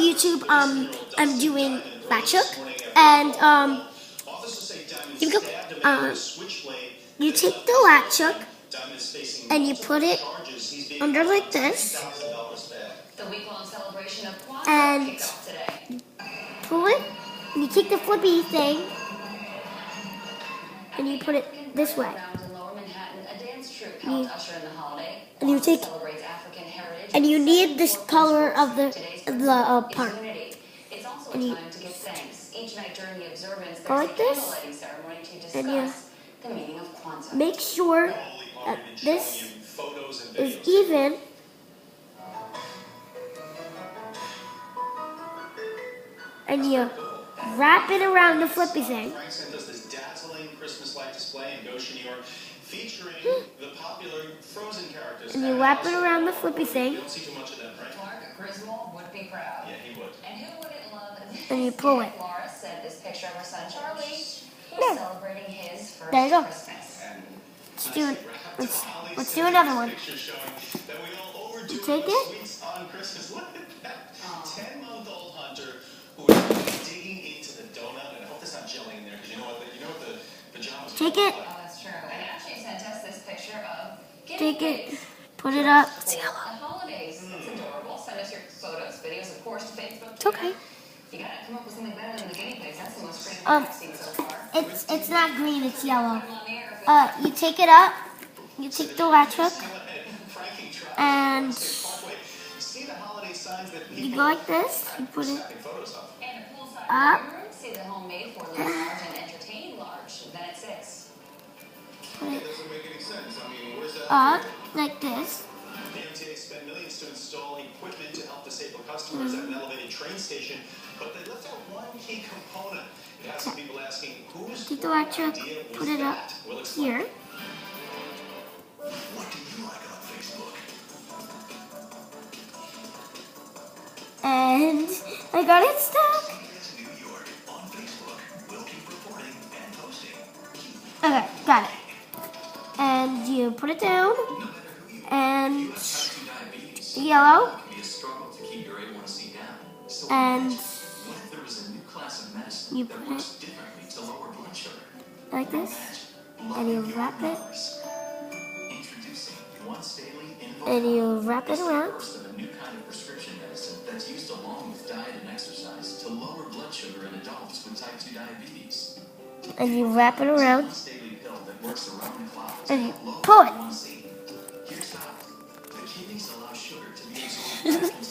YouTube. I'm doing latch hook, and you go. You take the latch hook and you put it under like this, and you pull it. And you take the flippy thing and you put it this way. And you take, and you need this color of the part. And you go like this, and you make sure that this is even. And you wrap it around the flippy thing. And you wrap it around the flippy thing. And you pull it. There you go. Let's do another one. You take it. 10-month-old hunter who is digging into the donut, and I hope there's not jelly in there, because you know what the pajamas. Take it. Oh, that's true. And actually sent us this picture of Take it. Put it up. It's yellow. The holidays. It's adorable. Send us your photos, videos, of course, to Facebook. It's okay. You gotta come up with something better than the guinea pigs. That's the most pretty thing I've seen so far. It's not green. It's yellow. You take it up. You take the latch hook, and you go like this. You put it up. See the homemade for large and entertaining large. Then it's 6. Put it up like this. The MTA spent millions to install equipment to help disabled customers at an elevated train station, but they left out one key component. It has some people asking, whose Take the latch hook, put it up here. What do you like on Facebook? And I got it stuck. New York on Facebook. We'll keep reporting and posting. Okay, got it. And you put it down, and yellow, and you put it like this, and you wrap it, and you wrap it around. That's used along with diet and exercise to lower blood sugar in adults with type 2 diabetes. And you wrap it around, and you pull it. Here's how. The kidneys allow sugar to be absorbed